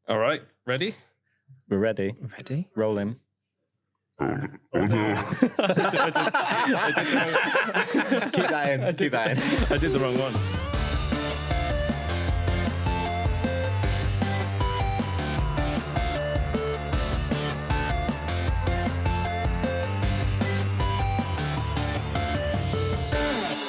All right, ready? We're ready. Ready? Rolling. I did Keep that in. Keep that in. I did the wrong one.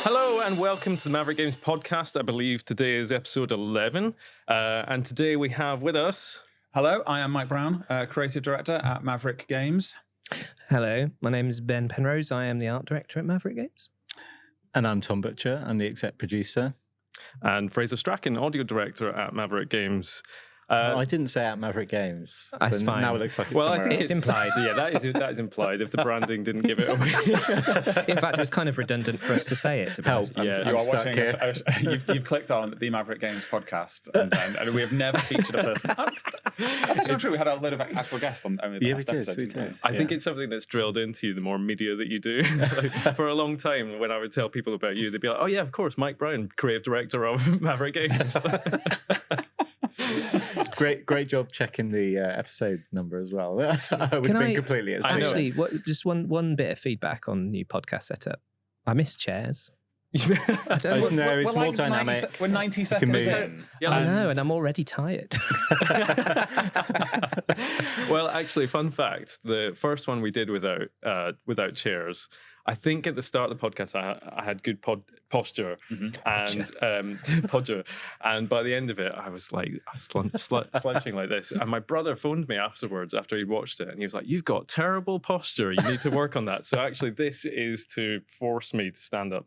Hello and welcome to the Maverick Games podcast. I believe today is episode 11. And today we have with us... Hello, I am Mike Brown, creative director at Maverick Games. Hello, my name is Ben Penrose. I am the art director at Maverick Games. And I'm Tom Butcher. I'm the exec producer. And Fraser Strachan, audio director at Maverick Games. I didn't say at Maverick Games. That's fine. Now it looks like it's Well, I somewhere think else. It's implied. Yeah, that is implied if the branding didn't give it away. In fact, it was kind of redundant for us to say it, to be honest. Yeah. You are stuck watching. here. You've clicked on the Maverick Games podcast, and we have never featured a person. That's actually true. We had a load of actual guests on only the last episode. we didn't did. I think it's something that's drilled into you the more media that you do. Like, for a long time, when I would tell people about you, they'd be like, oh yeah, of course, Mike Brown, creative director of Maverick Games. Great job checking the episode number as well. I would have been completely at sea. Actually, just one bit of feedback on new podcast setup. I miss chairs. I don't know. No, it's more dynamic. We're 90 seconds in. Yeah, I know, and I'm already tired. Well, actually, fun fact: the first one we did without chairs. I think at the start of the podcast, I had good posture and posture, and by the end of it, I was slouching like this. And my brother phoned me afterwards after he'd watched it, and he was like, "You've got terrible posture. You need to work on that." So actually, this is to force me to stand up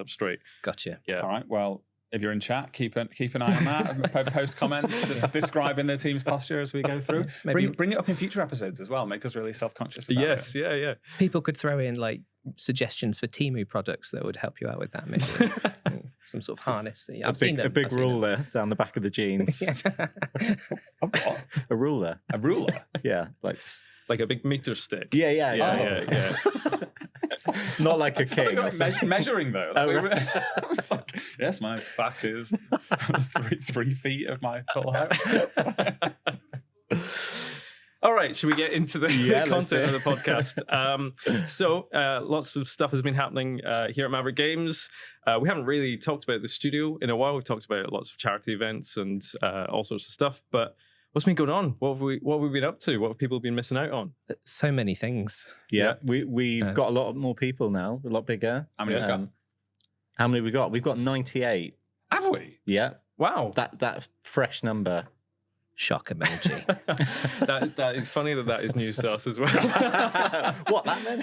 straight. Gotcha. Yeah. All right. Well, if you're in chat, keep an eye on that. Post comments describing the team's posture as we go through. Bring it up in future episodes as well. Make us really self-conscious about Yes. it. Yeah. People could throw in like suggestions for Timu products that would help you out with that. Maybe some sort of harness. I've seen them. A big ruler down the back of the jeans. A ruler. A ruler. Yeah, Like a big meter stick. Yeah. Yeah. Not like a king. Measuring though. Oh, Yes, my back is 3 feet of my tall height. All right, should we get into the let's content do of the podcast? So lots of stuff has been happening here at Maverick Games. We haven't really talked about the studio in a while. We've talked about lots of charity events and all sorts of stuff. But what's been going on? What have we been up to? What have people been missing out on? So many things. Yeah, we've got a lot more people now, a lot bigger. How many have we got? How many we got? We've got 98. Have we? Yeah. Wow. That fresh number. Shock emoji. that is funny that is news to us as well. What, that many?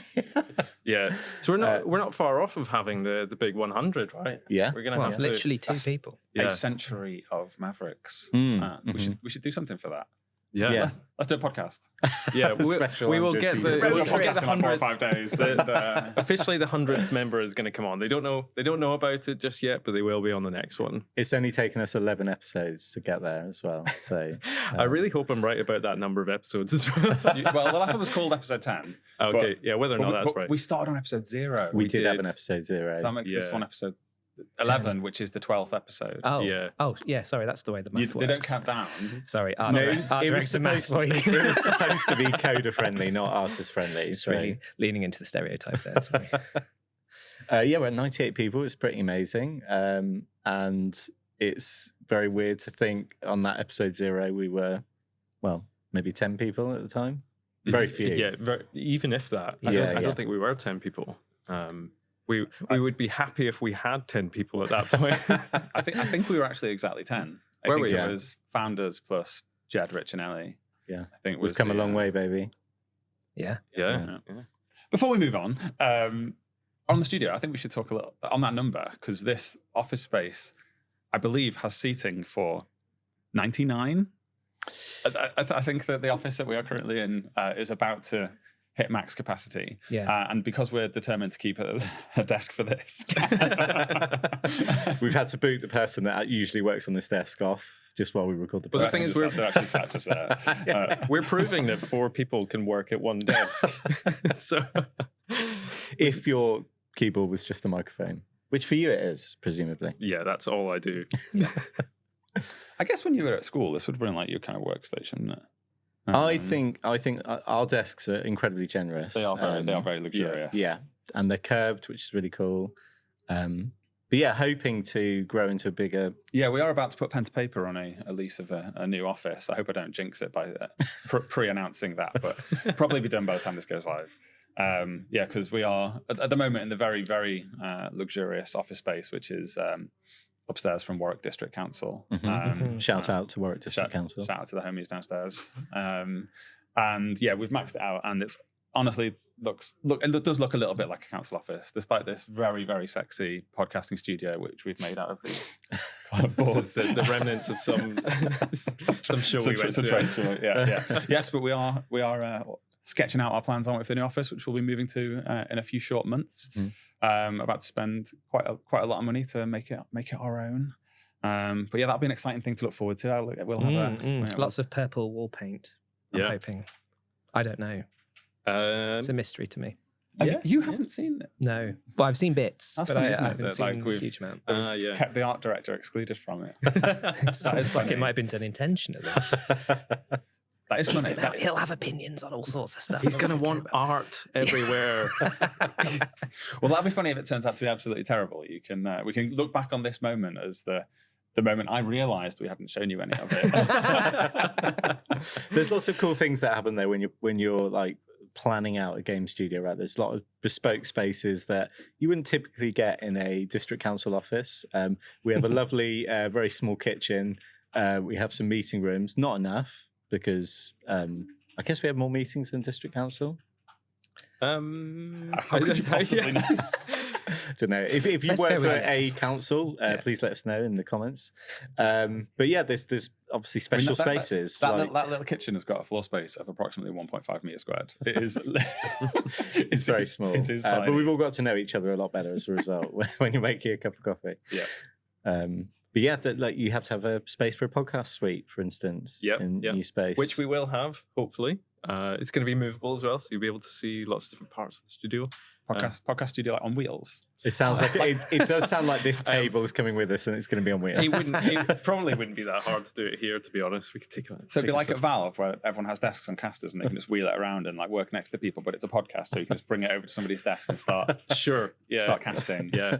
Yeah. So we're not far off of having the big 100, right? Yeah. We're gonna Well, have literally two people. Yeah. A century of Mavericks. Mm. We should do something for that. Yeah. Let's do a podcast. Yeah, Special we will 100 get people. the We'll we'll podcast get the in like 4 or 100th. 5 days. Officially, the 100th member is going to come on. They don't know about it just yet, but they will be on the next one. It's only taken us 11 episodes to get there as well. So I really hope I'm right about that number of episodes as well. Well, the last one was called episode 10. Okay, yeah, whether or not that's right. We started on episode 0. we did have did. an episode 0. So that makes this Yeah. one episode 11, which is the 12th episode. Oh, Yeah. yeah. Sorry, that's the way the math They don't works. count down. Sorry, art No, director math for you. it was supposed to be coder friendly, not artist friendly. It's So really leaning into the stereotype there. Sorry. yeah, we're at 98 people. It's pretty amazing. And it's very weird to think on that episode 0 we were, well, maybe 10 people at the time. Very few. Yeah, even if that. I Yeah. don't think we were 10 people. We would be happy if we had 10 people at that point. I think we were actually exactly 10. I Were think we? it Yeah. was founders plus Jed, Rich, and Ellie. Yeah. I think We've come a long way, baby. Yeah. Yeah. Before we move on the studio, I think we should talk a little on that number because this office space, I believe, has seating for 99. I think that the office that we are currently in is about to hit max capacity. Yeah. And because we're determined to keep a desk for this. We've had to boot the person that usually works on this desk off just while we record the But the podcast. thing is, they're actually sat just there. we're proving that 4 people can work at one desk. So if your keyboard was just a microphone, which for you it is, presumably. yeah, that's all I do. I guess when you were at school, this would have been like your kind of workstation, wouldn't it? I think our desks are incredibly generous. They are very luxurious. Yeah, and they're curved, which is really cool. But yeah, hoping to grow into a bigger. Yeah, we are about to put pen to paper on a lease of a new office. I hope I don't jinx it by pre-announcing that, but probably be done by the time this goes live. Yeah, because we are at the moment in the very, very luxurious office space, which is upstairs from Warwick District Council. Shout out to Warwick District Council. Shout out to the homies downstairs. And yeah, we've maxed it out, and it's honestly it does look a little bit like a council office, despite this very, very sexy podcasting studio which we've made out of the boards and the remnants of some show we went to. Yeah. Yes, but we are sketching out our plans on with the new office, which we'll be moving to in a few short months. About to spend quite a lot of money to make it our own. But yeah, that'll be an exciting thing to look forward to. We'll have lots of purple wall paint. I'm hoping. I don't know. It's a mystery to me. You haven't seen it? No, but I've seen bits. That's but funny, I isn't it? haven't seen a huge amount. Kept the art director excluded from it. It's like it might have been done intentionally. That is funny. He'll have opinions on all sorts of stuff. He's going to want art everywhere. Well, that'd be funny if it turns out to be absolutely terrible. We can look back on this moment as the moment I realised we hadn't shown you any of it. There's lots of cool things that happen there when you're like planning out a game studio. Right, there's a lot of bespoke spaces that you wouldn't typically get in a district council office. We have a lovely, very small kitchen. We have some meeting rooms. Not enough because I guess we have more meetings than district council. How could you possibly know? Don't know. If you work for a council, please let us know in the comments. But yeah, there's obviously special spaces. That little kitchen has got a floor space of approximately 1.5 meters squared. It is. It's very small. It is tiny. But we've all got to know each other a lot better as a result when you're making a cup of coffee. Yeah. But yeah, you have to have a space for a podcast suite, for instance. New space, which we will have hopefully. It's going to be movable as well, so you'll be able to see lots of different parts of the studio. Podcast studio like on wheels. It sounds like it does sound like this table is coming with us and it's going to be on wheels. It probably wouldn't be that hard to do it here, to be honest. We could take it. So it'd be like at Valve, where everyone has desks and casters and they can just wheel it around and like work next to people, but it's a podcast, so you can just bring it over to somebody's desk and start casting. Yeah.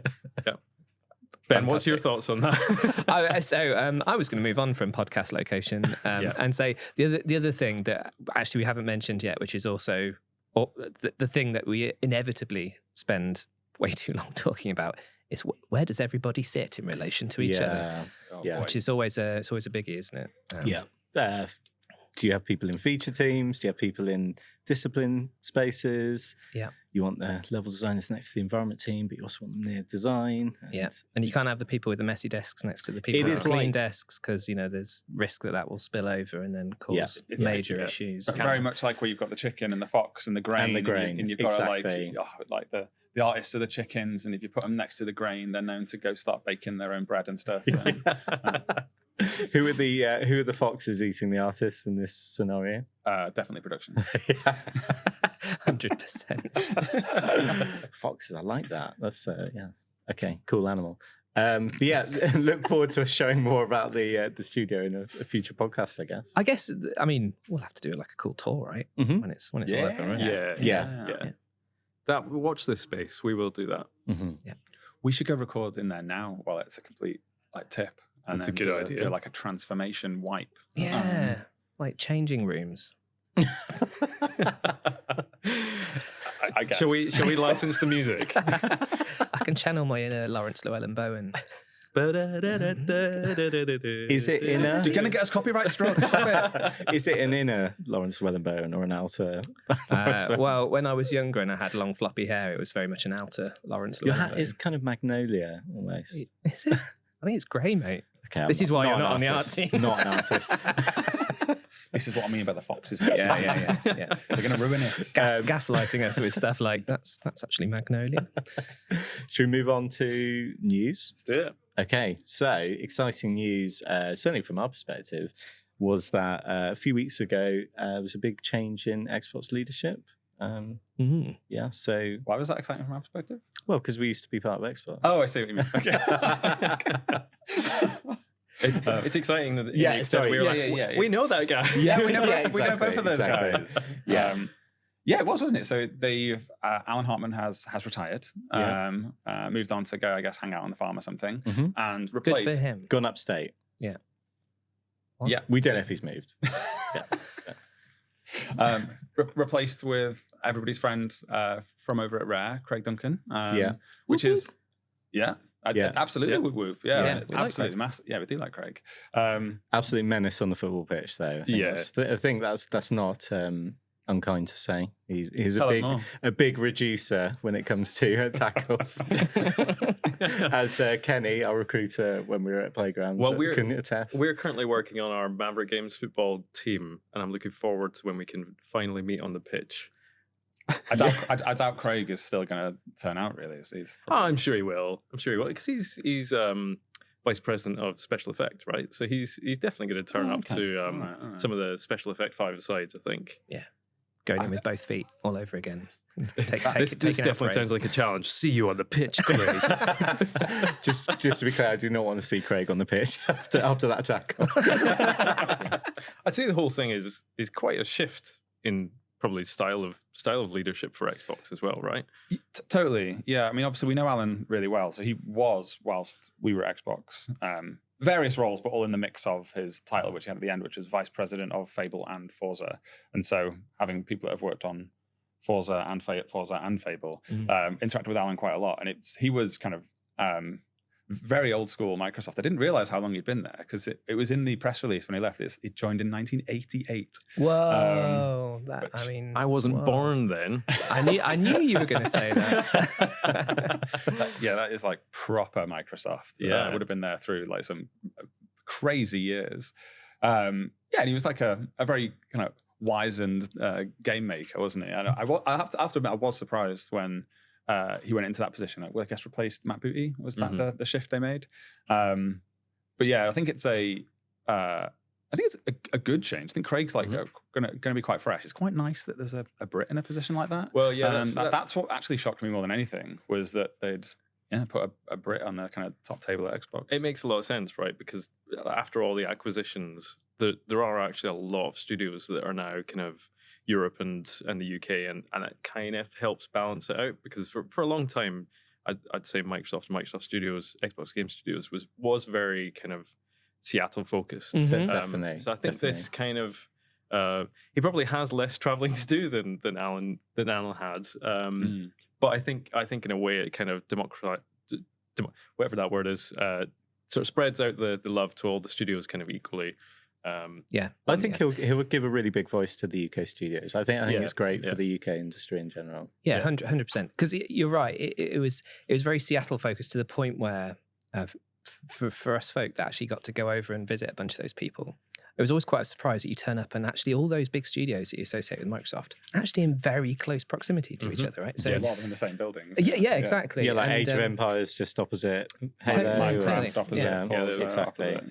Ben, what's your thoughts on that? I was going to move on from podcast location and say the other thing that actually we haven't mentioned yet, which is also the thing that we inevitably spend way too long talking about, is where does everybody sit in relation to each other? Which is always a biggie, isn't it? Do you have people in feature teams? Do you have people in discipline spaces? Yeah. You want the level designers next to the environment team, but you also want them near design. And you can't have the people with the messy desks next to the people with clean desks, because there's risk that will spill over and then cause major issues. Very much like where you've got the chicken and the fox and the grain. And you've got like the artists are the chickens, and if you put them next to the grain, they're known to go start baking their own bread and stuff. Who are the foxes eating the artists in this scenario? Definitely production. 100%. Foxes, I like that. That's okay, cool animal. But yeah, look forward to us showing more about the studio in a future podcast, I guess. We'll have to do like a cool tour, right? When it's all open, right? Yeah. Watch this space. We will do that. Yeah. We should go record in there now while it's a complete tip. And that's a good idea. Do like a transformation wipe. Yeah, like changing rooms. I guess. Shall we license the music? I can channel my inner Lawrence Llewellyn Bowen. Is it inner? You're going to get us copyright struck. Is it an inner Lawrence Llewellyn Bowen or an outer? Well, when I was younger and I had long floppy hair, it was very much an outer Lawrence Llewellyn Bowen. Your hat is kind of magnolia almost. Is it? I think it's grey, mate. Okay, this is why you're not on the art team. Not an artist. This is what I mean by the foxes. Yeah. They're going to ruin it. Gaslighting us with stuff like that's actually magnolia. Should we move on to news? Let's do it. Okay, so exciting news, certainly from our perspective, was that a few weeks ago there was a big change in Xbox leadership. Yeah, so why was that exciting from our perspective? Well, because we used to be part of Xbox. Oh, I see what you mean. Okay. It's exciting that Yeah, sorry. we Yeah, know that guy. Yeah, we know, Yeah, we know both of those exactly. guys. Yeah. Yeah, it was, wasn't it? So they've Alan Hartman has retired, Yeah. moved on to go, I guess, hang out on the farm or something, Mhm. and Good replaced. for him. Gone upstate. Yeah. Yeah, We don't know if he's moved. replaced with everybody's friend from over at Rare, Craig Duncan. Which Whoop, is absolutely Yeah. whoop whoop. Yeah, we like absolutely massive. Yeah, we do like Craig. Absolute menace on the football pitch, though. I think that's not unkind to say. He's Tell us more. a big reducer when it comes to tackles. As Kenny, our recruiter, when we were at Playgrounds, can attest. We're currently working on our Maverick Games football team, and I'm looking forward to when we can finally meet on the pitch. I doubt Craig is still going to turn out. Really, I'm sure he will. Because he's vice president of special effect, right? So he's definitely going to turn up to All right. some of the special effect five-a-sides, I think. Going in with both feet all over again. This definitely sounds like a challenge. See you on the pitch, Craig. just to be clear, I do not want to see Craig on the pitch after that tackle. I'd say the whole thing is quite a shift in probably style of leadership for Xbox as well, right? Totally. Yeah. I mean, obviously, we know Alan really well. So he was, whilst we were at Xbox, various roles, but all in the mix of his title, which he had at the end, which was vice president of Fable and Forza. And so having people that have worked on Forza and Fable interacted with Alan quite a lot. And he was kind of very old school Microsoft. I didn't realize how long he'd been there because it was in the press release when he left. He joined in 1988. Whoa. I wasn't born then. I knew you were going to say that. That is like proper Microsoft. Yeah. I would have been there through like some crazy years. And he was like a very kind of wizened game maker, wasn't he? And I have to admit, I was surprised when he went into that position. I guess replaced Matt Booty. Was that the shift they made? But yeah, I think it's a good change. I think Craig's like going to be quite fresh. It's quite nice that there's a Brit in a position like that. Well, yeah, that's what actually shocked me more than anything was that they'd put a Brit on the kind of top table at Xbox. It makes a lot of sense, right? Because after all the acquisitions, there are actually a lot of studios that are now kind of Europe and the UK, and it kind of helps balance it out because for a long time, I'd say Microsoft Studios, Xbox Game Studios was very kind of Seattle focused. Definitely. So I think this kind of he probably has less traveling to do than Alan had. But I think in a way it kind of whatever that word is, sort of spreads out the love to all the studios kind of equally. I think he'll give a really big voice to the UK studios. I think it's great for the UK industry in general. 100%. Because you're right. It was very Seattle focused to the point where for us folk that actually got to go over and visit a bunch of those people, it was always quite a surprise that you turn up and actually all those big studios that you associate with Microsoft are actually in very close proximity to each other, right? So a lot of them in the same buildings. Yeah, exactly. Yeah, like Age of Empires just opposite. Totally.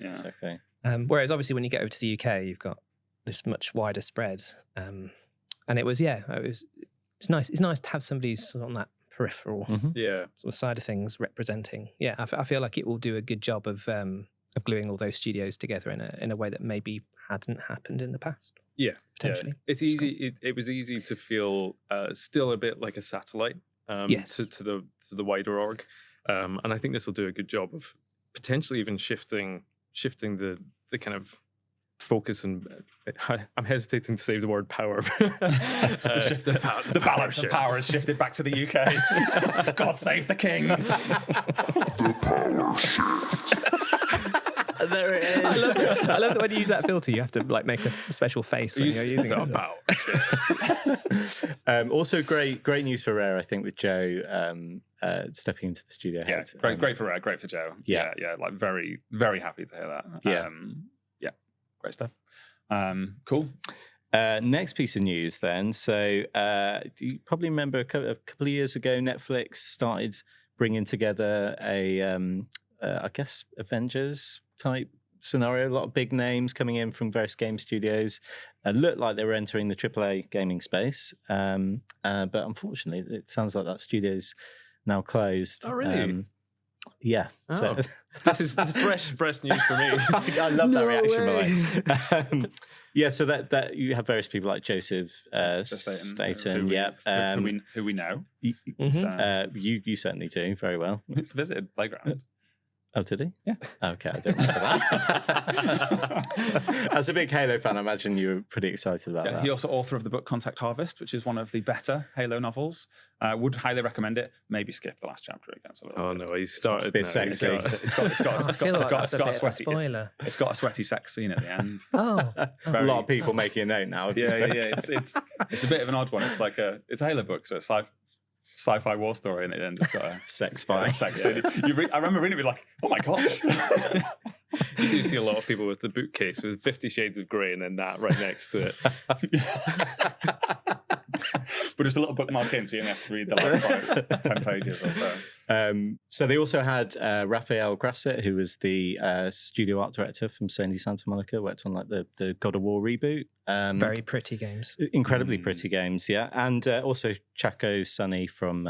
Exactly. Whereas obviously when you get over to the UK, you've got this much wider spread, and it's nice. It's nice to have somebody sort of on that peripheral sort of side of things representing. Yeah, I feel like it will do a good job of gluing all those studios together in a way that maybe hadn't happened in the past. Yeah, potentially. Yeah. It's easy. It was easy to feel still a bit like a satellite. Yes. To the wider org, and I think this will do a good job of potentially even shifting the kind of focus and I'm hesitating to say the word power. The balance of power has shifted back to the UK. God save the king. The power shift. There it is. I love that when you use that filter, you have to like make a special face when you're using it. Also, great news for Rare, I think, with Joe stepping into the studio head. Great for Rare, great for Joe. Yeah, like very, very happy to hear that. Yeah, great stuff. Cool. Next piece of news, then. So you probably remember a couple of years ago, Netflix started bringing together a, I guess, Avengers type scenario. A lot of big names coming in from various game studios. Looked like they were entering the AAA gaming space, but unfortunately, it sounds like that studio's now closed. Oh, really? Yeah. So Oh. This is fresh news for me. I love that No reaction. way. By the way. Yeah, so that you have various people like Joseph who Staten. who we know. Mhm. So, You certainly do very well. it's visited Playground. Oh, did he? Yeah. Okay, I don't remember that. As a big Halo fan, I imagine you were pretty excited about that. He also author of the book Contact Harvest, which is one of the better Halo novels. Would highly recommend it. Maybe skip the last chapter again. Oh no, he's started. Bit now. He's sexy. got- I feel like that's a bit of a sweaty. spoiler. It's got a sweaty sex scene at the end. Oh, A lot of people making a note now. of this book. It's a bit of an odd one. It's like it's a Halo book, so it's sci-fi war story, and it ends up got a Sex fight. sex scene. I remember reading it, be like, oh my gosh. You do see a lot of people with the bookcase with 50 Shades of Grey and then that right next to it. But just a little bookmark in, so you only have to read the last 10 pages or so. So they also had Raphael Grasset, who was the studio art director from Sandy Santa Monica, worked on like the God of War reboot. very pretty games. Incredibly pretty games, yeah. And also Chaco Sunny from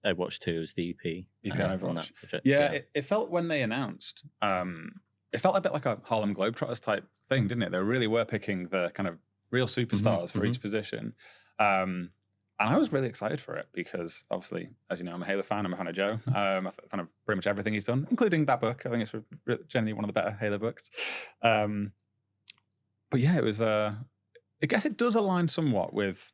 Overwatch 2 as the EP. EP on Overwatch. that project. Yeah, it felt when they announced, it felt a bit like a Harlem Globetrotters type thing, didn't it? They really were picking the kind of real superstars for each position. And I was really excited for it because, obviously, as you know, I'm a Halo fan. I'm a fan of Joe. I'm a fan of pretty much everything he's done, including that book. I think it's generally one of the better Halo books. But yeah, it was. I guess it does align somewhat with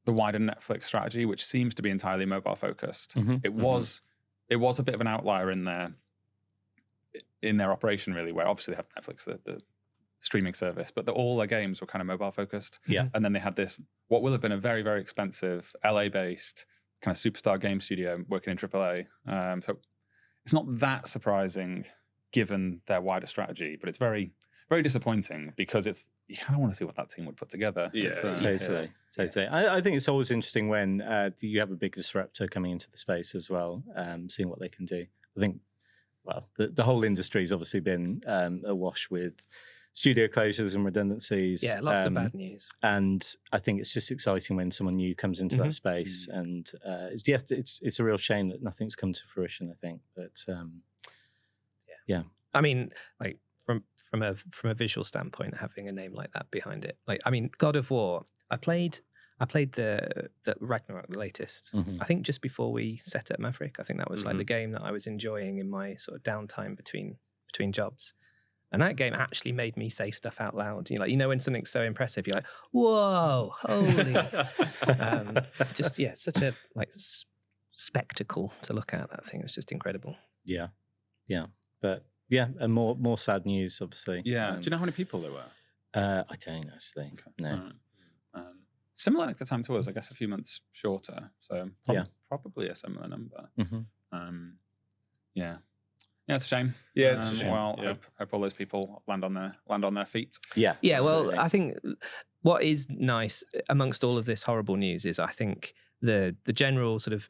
the wider Netflix strategy, which seems to be entirely mobile focused. It was a bit of an outlier in their operation, really, where obviously they have Netflix, the streaming service, but all their games were kind of mobile focused. Yeah. And then they had this, what will have been a very, very expensive LA-based kind of superstar game studio working in AAA. So it's not that surprising given their wider strategy, but it's very, very disappointing because you kind of want to see what that team would put together. Yeah, Totally. I think it's always interesting when you have a big disruptor coming into the space as well, seeing what they can do. I think, well, the whole industry has obviously been awash with studio closures and redundancies. Yeah, lots of bad news. And I think it's just exciting when someone new comes into that space. And it's a real shame that nothing's come to fruition, I think. But yeah. I mean, like from a visual standpoint, having a name like that behind it. Like, I mean, God of War. I played the Ragnarok, the latest. I think just before we set up Maverick. I think that was like the game that I was enjoying in my sort of downtime between jobs. And that game actually made me say stuff out loud. You know, when something's so impressive, you're like, "Whoa, holy!" Such a spectacle to look at. That thing was just incredible. Yeah. But yeah, and more sad news, obviously. Yeah. Do you know how many people there were? I don't actually. Okay. No. Right. Similar at the time to us, I guess, a few months shorter. So probably a similar number. Yeah. Yeah, it's a shame. Yeah, it's a shame. Well, hope all those people land on their feet. Yeah. Well, I think what is nice amongst all of this horrible news is I think the general sort of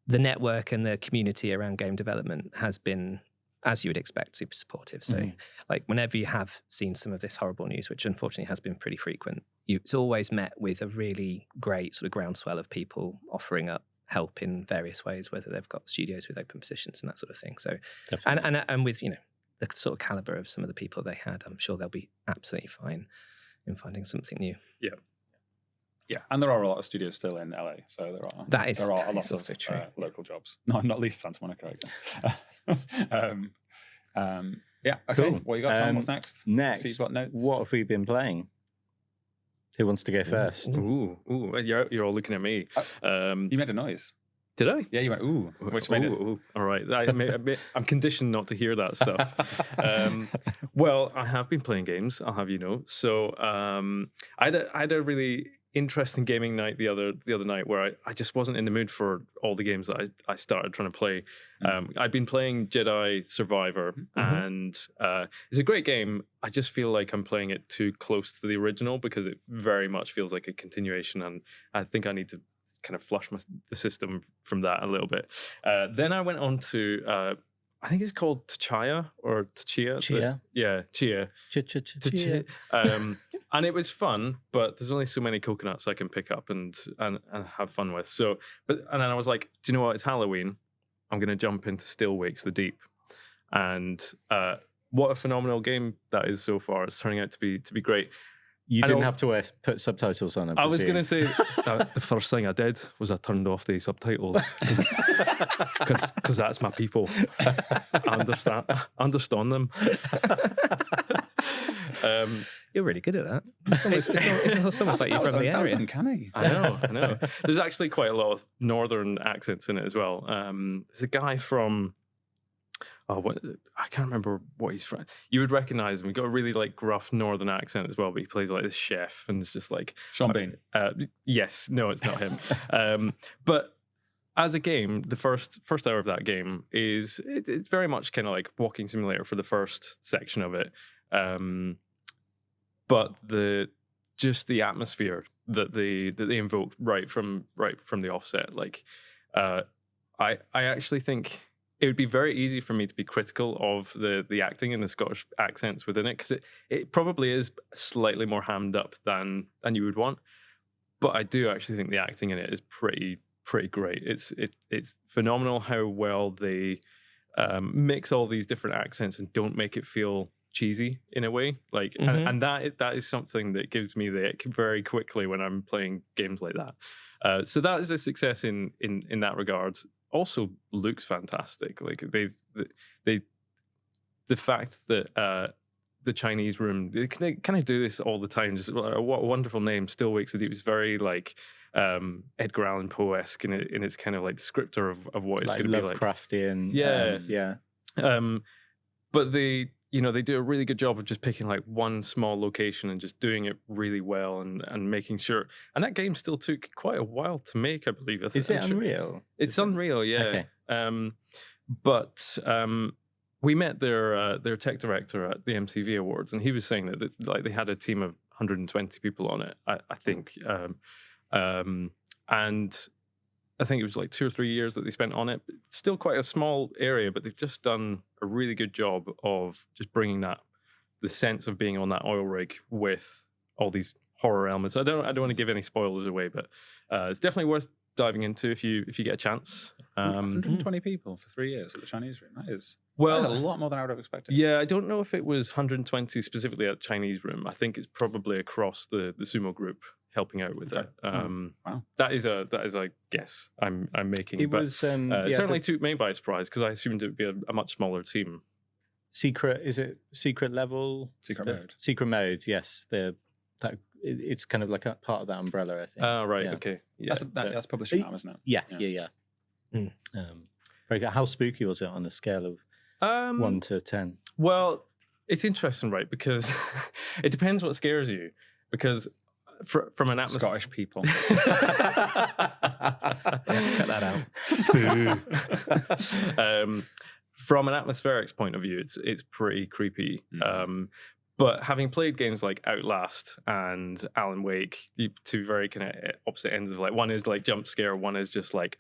the network and the community around game development has been, as you would expect, super supportive. So like whenever you have seen some of this horrible news, which unfortunately has been pretty frequent, it's always met with a really great sort of groundswell of people offering up help in various ways, whether they've got studios with open positions and that sort of thing. So, and with, you know, the sort of caliber of some of the people they had, I'm sure they'll be absolutely fine in finding something new. Yeah, and there are a lot of studios still in LA, so there are a lot of local jobs. Not least Santa Monica, I guess. Yeah. Okay. Cool. What you got, Tom? What's next? Next, what notes? what have we been playing? Who wants to go first? Ooh, you're all looking at me. You made a noise. Did I? Yeah, you went ooh, which made it. Ooh. All right, I'm conditioned not to hear that stuff. Well, I have been playing games, I'll have you know. So I had a really interesting gaming night the other night where I just wasn't in the mood for all the games that I started trying to play. I'd been playing Jedi Survivor, and it's a great game. I just feel like I'm playing it too close to the original because it very much feels like a continuation, and I think I need to kind of flush the system from that a little bit. Then I went on to I think it's called Tchia or Tchia. Chia. Chia. Chia. And it was fun, but there's only so many coconuts I can pick up and have fun with. And then I was like, do you know what? It's Halloween. I'm going to jump into Still Wakes the Deep. And what a phenomenal game that is so far. It's turning out to be great. You didn't have to put subtitles on it. I was going to say the first thing I did was I turned off the subtitles because that's my people. I understand them. You're really good at that. It's almost like you're from the area. That was uncanny. I know. There's actually quite a lot of northern accents in it as well. There's a guy from... I can't remember what he's from. You would recognize him. He's got a really like gruff northern accent as well, but he plays like this chef, and it's just like Sean Bean. Yes, no, it's not him. But as a game, the first hour of that game is it's very much kind of like walking simulator for the first section of it. But the atmosphere that they invoke right from the offset, like I actually think it would be very easy for me to be critical of the acting and the Scottish accents within it, because it probably is slightly more hammed up than you would want. But I do actually think the acting in it is pretty great. It's phenomenal how well they mix all these different accents and don't make it feel cheesy in a way. Like, and that is something that gives me the ick very quickly when I'm playing games like that. So that is a success in that regard. Also looks fantastic. Like the fact that the Chinese room, they kind of do this all the time. Just what a wonderful name. Still Wakes the Deep is very like Edgar Allan Poe-esque in its kind of like descriptor of what it's like going to be like. Lovecraftian. But they do a really good job of just picking like one small location and just doing it really well and making sure. And that game still took quite a while to make, I believe. Is it Unreal? It's Unreal, yeah. Okay. But we met their tech director at the MCV Awards, and he was saying that like they had a team of 120 people on it, I think. And I think it was like 2 or 3 years that they spent on it. It's still quite a small area, but they've just done a really good job of just bringing the sense of being on that oil rig with all these horror elements. I don't want to give any spoilers away, but it's definitely worth diving into if you get a chance. 120 people for 3 years at the Chinese room. That is a lot more than I would have expected. Yeah, I don't know if it was 120 specifically at Chinese room. I think it's probably across the sumo group helping out with it. Wow. That is a guess I'm making. It but was it certainly took me by surprise because I assumed it would be a much smaller team. Secret level? Secret mode. Secret mode, yes. It's kind of like a part of that umbrella, I think. Oh, right, yeah. okay. Yeah. That's publishing now, isn't it? Yeah. Very good. How spooky was it on a scale of 1 to 10? Well, it's interesting, right? Because it depends what scares you. Because from an atmosphere, Scottish people. You have to cut that out. From an atmospherics point of view, it's pretty creepy. But having played games like Outlast and Alan Wake, two very kind of opposite ends of like, one is like jump scare, one is just like,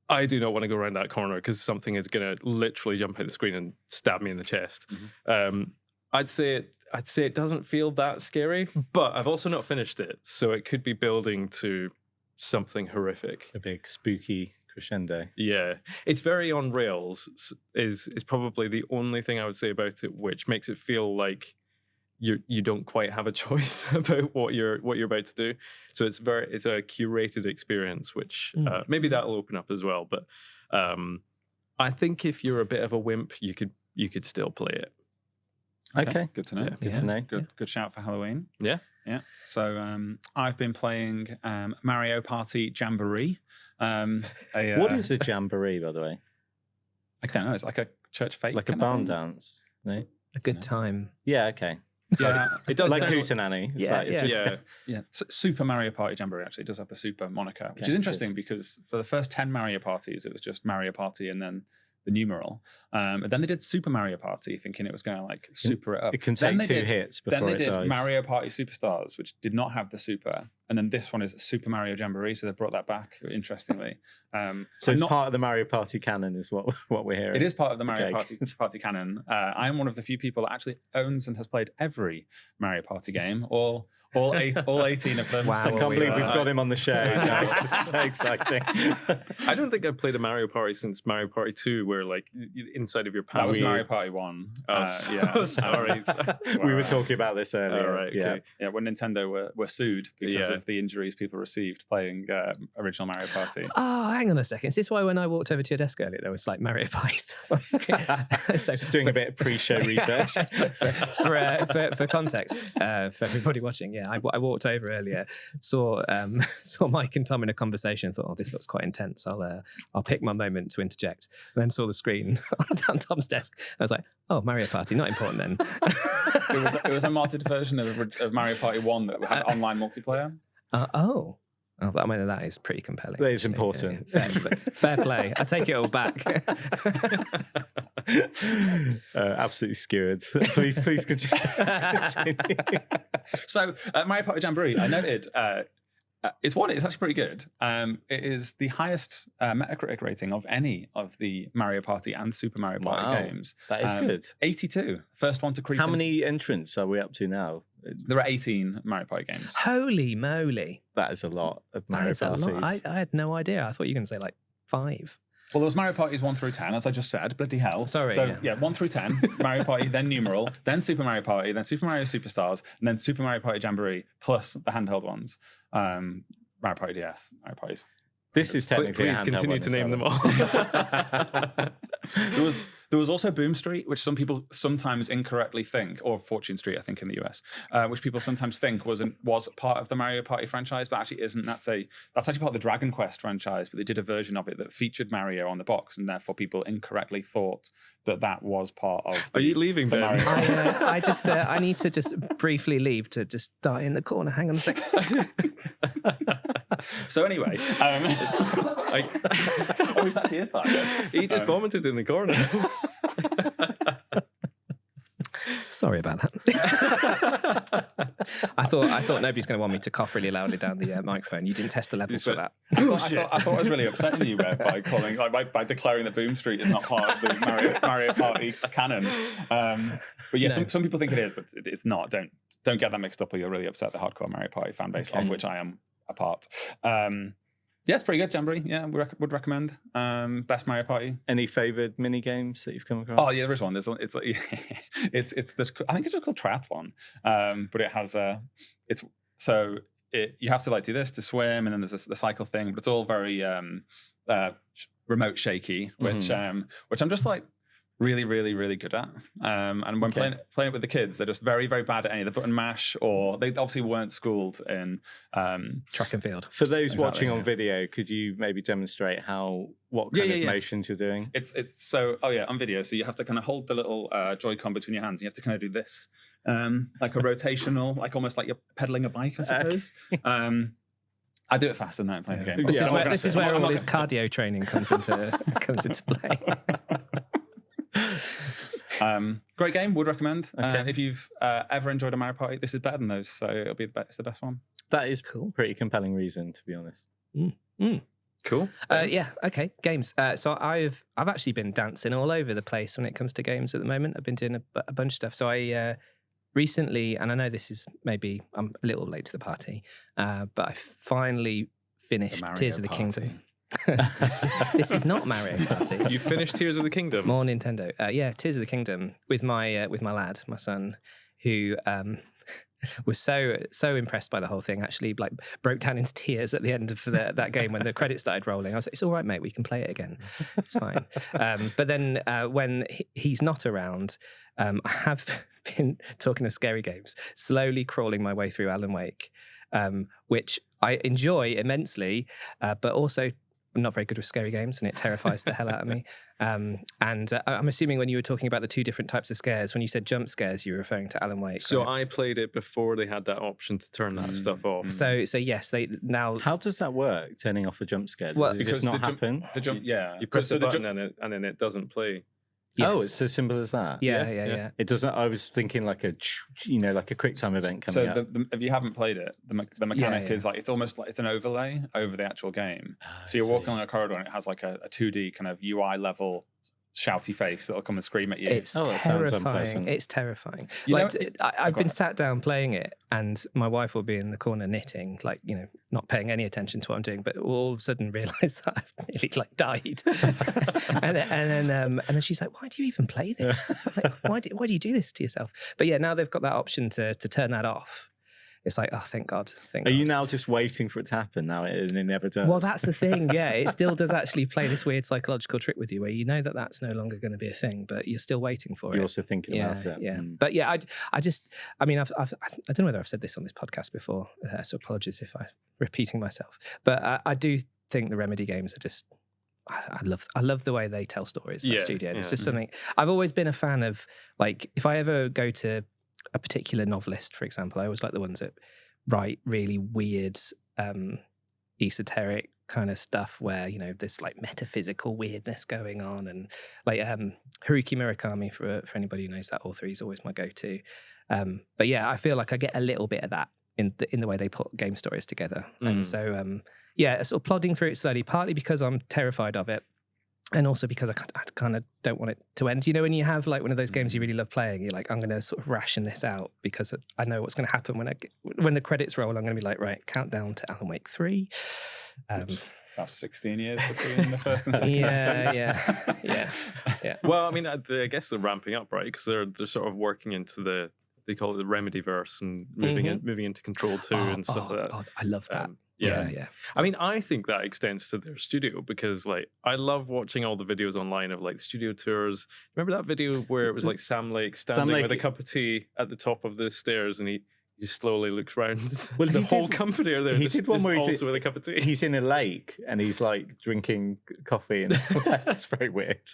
I do not want to go around that corner because something is going to literally jump out the screen and stab me in the chest. I'd say it doesn't feel that scary, but I've also not finished it, so it could be building to something horrific. A big spooky crescendo. Yeah, it's very on rails. Is probably the only thing I would say about it, which makes it feel like you don't quite have a choice about what you're about to do. So it's a curated experience, which maybe that'll open up as well. But I think if you're a bit of a wimp, you could still play it. Okay. Good to know. Yeah. Good to know. Good shout for Halloween. Yeah. So I've been playing Mario Party Jamboree. What is a jamboree, by the way? I don't know. It's like a church fete, like a barn dance. No. A good time. Yeah. Okay. Yeah, it does like sound Hootenanny. It's yeah. So Super Mario Party Jamboree actually does have the Super moniker, which is interesting because for the first 10 Mario Parties, it was just Mario Party and then the numeral. And then they did Super Mario Party, thinking it was going to like super it up. It can take two hits before Then they it did dies. Mario Party Superstars, which did not have the super. And then this one is Super Mario Jamboree, so they brought that back, interestingly. So it's part of the Mario Party canon, is what we're hearing. It is part of the Mario Party canon. I am one of the few people that actually owns and has played every Mario Party game, all 18 of them. Wow. I can't believe we've got him on the show. It's so exciting. I don't think I've played a Mario Party since Mario Party 2, where like inside of your pants. That was Mario Party 1. Yeah, sorry. We were talking about this earlier. Right, okay. Yeah, when Nintendo were sued because of the injuries people received playing original Mario Party. Oh, hang on a second. Is this why when I walked over to your desk earlier, there was like Mario Party stuff on the screen? So Just doing a bit of pre-show research. for context, for everybody watching, I walked over earlier, saw Mike and Tom in a conversation, thought, oh, this looks quite intense. I'll pick my moment to interject. And then saw the screen on Tom's desk. I was like, oh, Mario Party, not important then. It was a modded version of Mario Party 1 that had online multiplayer. Oh, I mean, that is pretty compelling. That is important. Fair play. I take it all back. Absolutely skewered. Please continue. So, Mario Party Jamboree, I noted, it's actually pretty good. It is the highest Metacritic rating of any of the Mario Party and Super Mario Party games. That is good. 82. First one to creep. How many entrants are we up to now? There are 18 Mario Party games. Holy moly. That is a lot of Mario Parties. I had no idea. I thought you were going to say like 5. Well, there was Mario Parties 1 through 10, as I just said. Bloody hell. Sorry. So, 1 through 10, Mario Party, then numeral, then Super Mario Party, then Super Mario Superstars, and then Super Mario Party Jamboree, plus the handheld ones. Mario Party DS, Mario Parties. This is technically Please continue to name them all. There was also Boom Street, which some people sometimes incorrectly think, or Fortune Street, I think, in the US, which people sometimes think was part of the Mario Party franchise, but actually isn't. That's actually part of the Dragon Quest franchise, but they did a version of it that featured Mario on the box, and therefore people incorrectly thought that was part of. Are you leaving, Ben? I need to just briefly leave to just die in the corner. Hang on a second. So anyway, it actually is time. He just vomited in the corner. Sorry about that. I thought nobody's going to want me to cough really loudly down the microphone. You didn't test the levels for that. I thought I was really upsetting you by calling, by declaring that Boom Street is not part of the Mario Party canon. But yeah, some people think it is, but it's not. Don't get that mixed up, or you'll really upset the hardcore Mario Party fan base, of which I am a part. Yeah, it's pretty good, Jamboree. Yeah, would recommend. Best Mario Party. Any favoured mini games that you've come across? Oh yeah, there is one. I think it's just called Triathlon. But it has you have to like do this to swim, and then there's the cycle thing. But it's all very remote shaky, which I'm just like really, really, really good at. And when playing it with the kids, they're just very, very bad at any of the button mash, or they obviously weren't schooled in track and field. For those watching on video, could you maybe demonstrate what kind of motions you're doing? It's on video. So you have to kind of hold the little Joy-Con between your hands. You have to kind of do this, like a rotational, like almost like you're pedaling a bike, I suppose. I do it faster than that playing the game. This is where all this cardio training comes into play. Great game, would recommend. If you've ever enjoyed a Mario Party, this is better than those, so it's the best one. That is cool. Pretty compelling reason, to be honest. Cool. Games. So I've actually been dancing all over the place when it comes to games at the moment. I've been doing a bunch of stuff. So I recently, and I know this is maybe I'm a little late to the party, but I finally finished Tears of the Kingdom. This is not Mario Party. You finished Tears of the Kingdom? More Nintendo. Tears of the Kingdom with my lad, my son, who was so impressed by the whole thing. Actually, like broke down into tears at the end of that game when the credits started rolling. I was like, "It's all right, mate. We can play it again. It's fine." But then when he's not around, I have been talking of scary games, slowly crawling my way through Alan Wake, which I enjoy immensely, but also I'm not very good with scary games, and it terrifies the hell out of me. And I'm assuming when you were talking about the two different types of scares, when you said jump scares, you were referring to Alan Wake. So I played it before they had that option to turn that stuff off. So yes, they now. How does that work? Turning off a jump scare? Does it just not happen? The jump, you press the button and then it doesn't play. Yes. Oh, it's so simple as that. Yeah. It doesn't. I was thinking like a quick time event coming up. If you haven't played it, the mechanic is like it's almost like it's an overlay over the actual game. So you're walking along a corridor and it has like a 2D kind of UI level shouty face that'll come and scream at you. It's that sounds terrifying. unpleasant. It's terrifying. You know, I've been sat down playing it, and my wife will be in the corner knitting, like, not paying any attention to what I'm doing, but all of a sudden realise that I've nearly like died. and then she's like, "Why do you even play this? Like, why do you do this to yourself?" But yeah, now they've got that option to turn that off. It's like, oh, thank God. Are you now just waiting for it to happen now and it never does? Well, that's the thing. Yeah, it still does actually play this weird psychological trick with you where you know that that's no longer going to be a thing, but you're still waiting for it. You're also thinking about it. Yeah. But yeah, I don't know whether I've said this on this podcast before, so apologies if I'm repeating myself. But I do think the Remedy games are just, I love the way they tell stories, that studio. It's just something, I've always been a fan of, like, if I ever go to a particular novelist, for example, I always like the ones that write really weird, esoteric kind of stuff where, there's like metaphysical weirdness going on. And like Haruki Murakami, for anybody who knows that author, he's always my go-to. But yeah, I feel like I get a little bit of that in the way they put game stories together. And so, sort of plodding through it slowly, partly because I'm terrified of it, and also because I kind of don't want it to end. When you have like one of those games you really love playing, you're like, I'm going to sort of ration this out because I know what's going to happen when the credits roll. I'm going to be like, right, countdown to Alan Wake 3. That's 16 years between the first and second. Yeah. Well, I mean, I guess they're ramping up, right? Because they're sort of working into they call it the Remedyverse and moving into Control 2 and stuff like that. Oh, I love that. Yeah. I mean, I think that extends to their studio because, like, I love watching all the videos online of like studio tours. Remember that video where it was like Sam Lake standing with a cup of tea at the top of the stairs, and he just slowly looks around. Well, the whole company are there. He did one where he's with a cup of tea. He's in a lake and he's like drinking coffee, and that's very weird.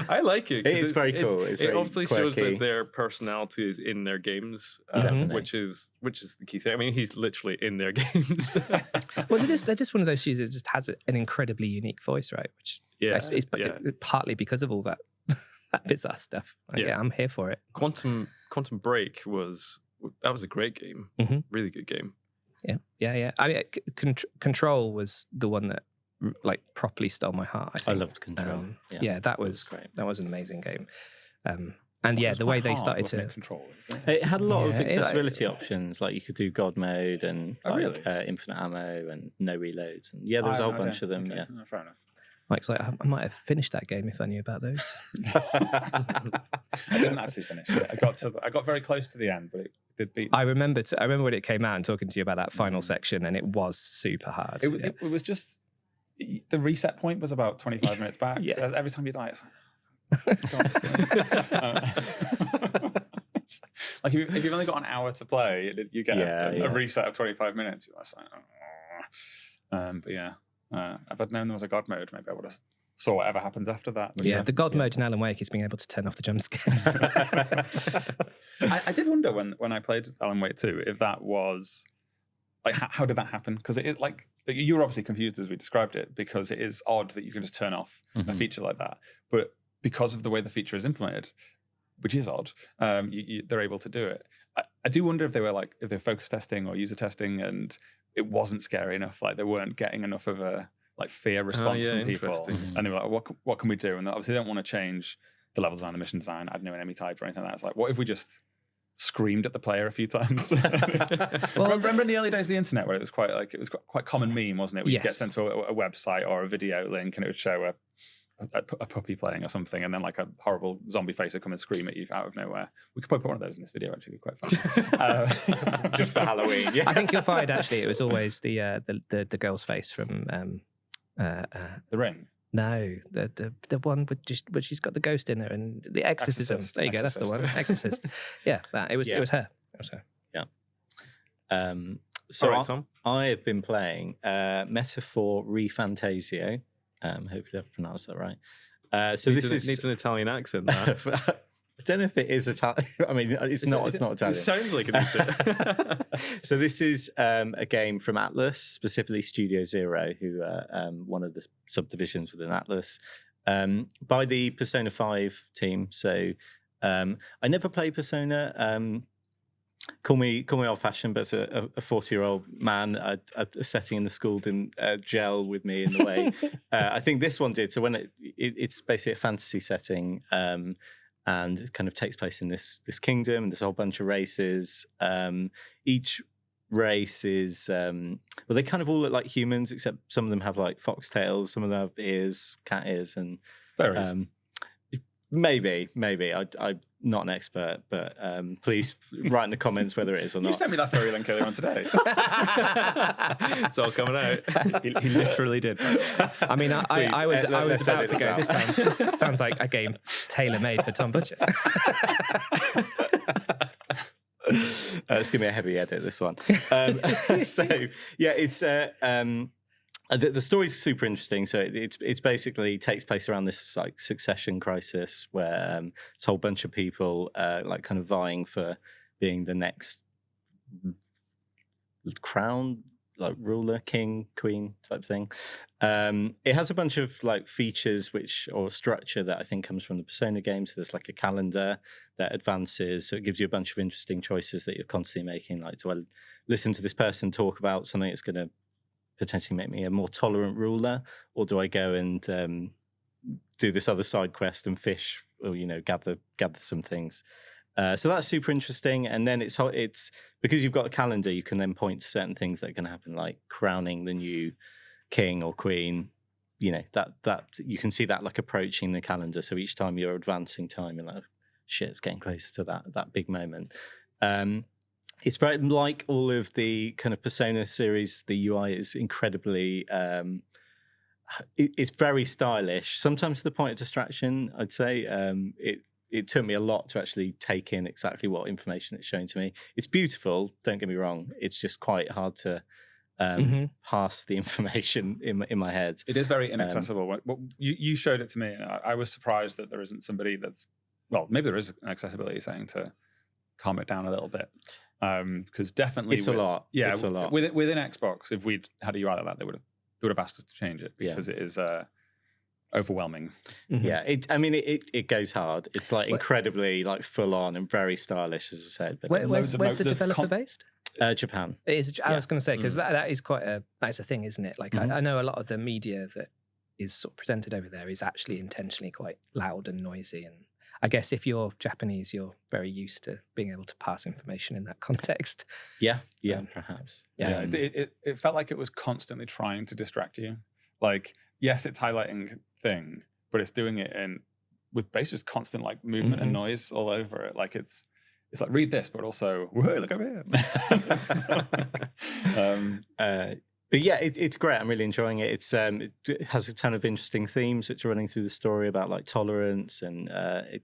I like it. It's very cool. It obviously shows that their personality is in their games, which is the key thing. I mean, he's literally in their games. Well, they're just one of those studios that just has an incredibly unique voice, right? Which it's partly because of all that bizarre stuff. Yeah, I'm here for it. Quantum Break was a great game. Really good game. Yeah. I mean, Control was the one that like properly stole my heart. I think. I loved Control. That was an amazing game. And yeah, the way they started to Control. It had a lot of accessibility options, like you could do God mode and infinite ammo and no reloads, and there was a whole bunch of them. Okay. Yeah, Fair enough. Mike's like, I might have finished that game if I knew about those. I didn't actually finish it. I got very close to the end, but it did beat me. I remember when it came out and talking to you about that final section, and it was super hard. It was just the reset point was about 25 minutes back. So every time you die, it's like if you've only got an hour to play, you get a reset of 25 minutes. You're like, but yeah. If I'd known there was a God mode, maybe I would have saw whatever happens after that. The God mode in Alan Wake is being able to turn off the jump scares. I did wonder when I played Alan Wake 2 if that was like how did that happen? Because it is like you were obviously confused as we described it, because it is odd that you can just turn off a feature like that, but because of the way the feature is implemented, which is odd, they're able to do it. I do wonder if they were focus testing or user testing, and it wasn't scary enough. Like they weren't getting enough of a fear response from people, and they were like, "What can we do?" And they obviously don't want to change the level design, the mission design, add new enemy type or anything like that. It's like, what if we just screamed at the player a few times? Remember in the early days of the internet where it was quite common meme, wasn't it? Where you get sent to a website or a video link, and it would show a puppy playing or something, and then like a horrible zombie face would come and scream at you out of nowhere. We could probably put one of those in this video, actually. It'd be quite fun. Just for Halloween. Yeah. I think you'll find actually it was always the girl's face from The Ring. No, the one where she's got the ghost in her and the exorcism. There you go, that's the one. Exorcist. Yeah, it was her. It was her. Yeah. So right, Tom? I have been playing Metaphor Refantasio. Hopefully I've pronounced that right. So this needs an Italian accent. I don't know if it is Italian. I mean, it's not Italian. It sounds like it is. So this is a game from Atlas, specifically Studio Zero, who are one of the subdivisions within Atlas. by the Persona 5 team. So I never played Persona. Call me old-fashioned, but as a 40-year-old man, a setting in the school didn't gel with me in the way I think this one did. So when it's basically a fantasy setting, and it kind of takes place in this kingdom, and there's a whole bunch of races. Each race is well, they kind of all look like humans, except some of them have like foxtails, some of them have ears, cat ears, and maybe I'm not an expert, but please write in the comments whether it is or not. You sent me that furry link earlier on today. It's all coming out. He literally did. I mean, I was about to go. This sounds like a game tailor made for Tom Butcher. It's gonna be a heavy edit, this one. So yeah, it's the story's super interesting. So it's basically takes place around this like succession crisis where this whole bunch of people like kind of vying for being the next crown, like ruler, king, queen type thing. It has a bunch of like features or structure that I think comes from the Persona games. So there's like a calendar that advances, so it gives you a bunch of interesting choices that you're constantly making. Like, do I listen to this person talk about something that's going to potentially make me a more tolerant ruler, or do I go and do this other side quest and fish, or gather some things? So that's super interesting. And then it's because you've got a calendar, you can then point to certain things that are going to happen, like crowning the new king or queen. That you can see that like approaching the calendar. So each time you're advancing time, you're like, shit, it's getting close to that big moment. It's very like all of the kind of Persona series. The UI is incredibly, it's very stylish. Sometimes to the point of distraction, I'd say. It took me a lot to actually take in exactly what information it's showing to me. It's beautiful, don't get me wrong. It's just quite hard to pass the information in my head. It is very inaccessible. You showed it to me, and I was surprised that there isn't somebody well, maybe there is an accessibility setting to calm it down a little bit. Because definitely it's a lot. Yeah, it's a lot. Within Xbox, if we'd had a UI like that, they would have asked us to change it because it is overwhelming. Mm-hmm. Yeah, it goes hard. It's like incredibly like full on and very stylish, as I said. But where's the developer based? Japan. It is. I was going to say, because that is that's a thing, isn't it? Like I know a lot of the media that is sort of presented over there is actually intentionally quite loud and noisy, and I guess if you're Japanese, you're very used to being able to pass information in that context. Yeah, perhaps. Yeah, it felt like it was constantly trying to distract you. Like, yes, it's highlighting thing, but it's doing it with basically constant like movement and noise all over it. Like it's like, read this, but also, whoa, look over here. But yeah, it's great. I'm really enjoying it. It has a ton of interesting themes which are running through the story about like tolerance and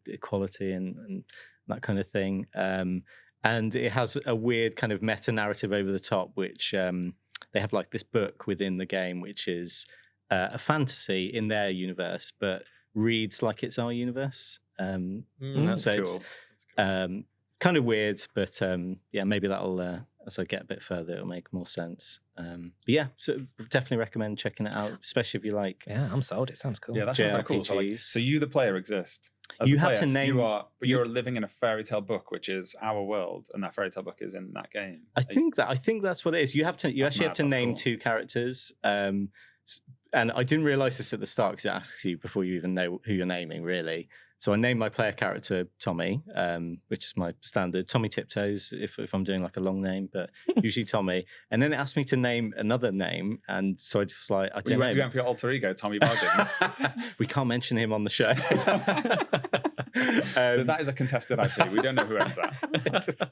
equality and that kind of thing. And it has a weird kind of meta narrative over the top, which they have like this book within the game, which is a fantasy in their universe, but reads like it's our universe. That's so cool. It's kind of weird, but yeah, maybe that'll as I get a bit further, it'll make more sense. But yeah, so definitely recommend checking it out, especially if you like. Yeah, I'm sold. It sounds cool. Yeah, that sounds very cool. So you, the player, exist. You have to name. You're living in a fairy tale book, which is our world, and that fairy tale book is in that game. I think that's what it is. You actually have to name two characters. And I didn't realize this at the start because it asks you before you even know who you're naming, really. So I named my player character Tommy, which is my standard Tommy Tiptoes if I'm doing like a long name, but usually Tommy. And then it asked me to name another name, and so I just like I don't know. You went for your alter ego, Tommy Bargains. We can't mention him on the show. That is a contested IP. We don't know who owns that.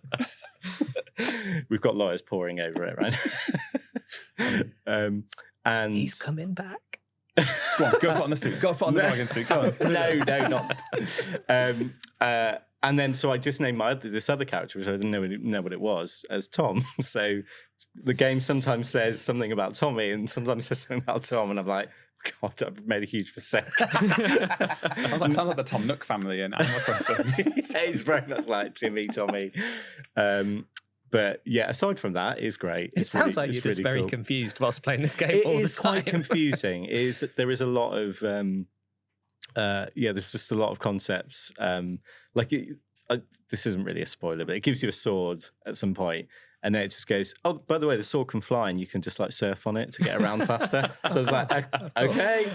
We've got lawyers pouring over it, right? And he's coming back. Go on, go put on the suit. Go put on the bargain suit. Go on. No, not. And then so I just named this other character, which I didn't know what it was, as Tom. So the game sometimes says something about Tommy and sometimes says something about Tom, and I'm like, God, I've made a huge mistake. sounds like the Tom Nook family in Animal Crossing. It's very much like Timmy, Tommy. But yeah, aside from that, it's great. It sounds like you're just very confused whilst playing this game all the time. It is quite confusing. There is a lot of there's just a lot of concepts. This isn't really a spoiler, but it gives you a sword at some point, and then it just goes, oh, by the way, the sword can fly, and you can just like surf on it to get around faster. So I was like, okay.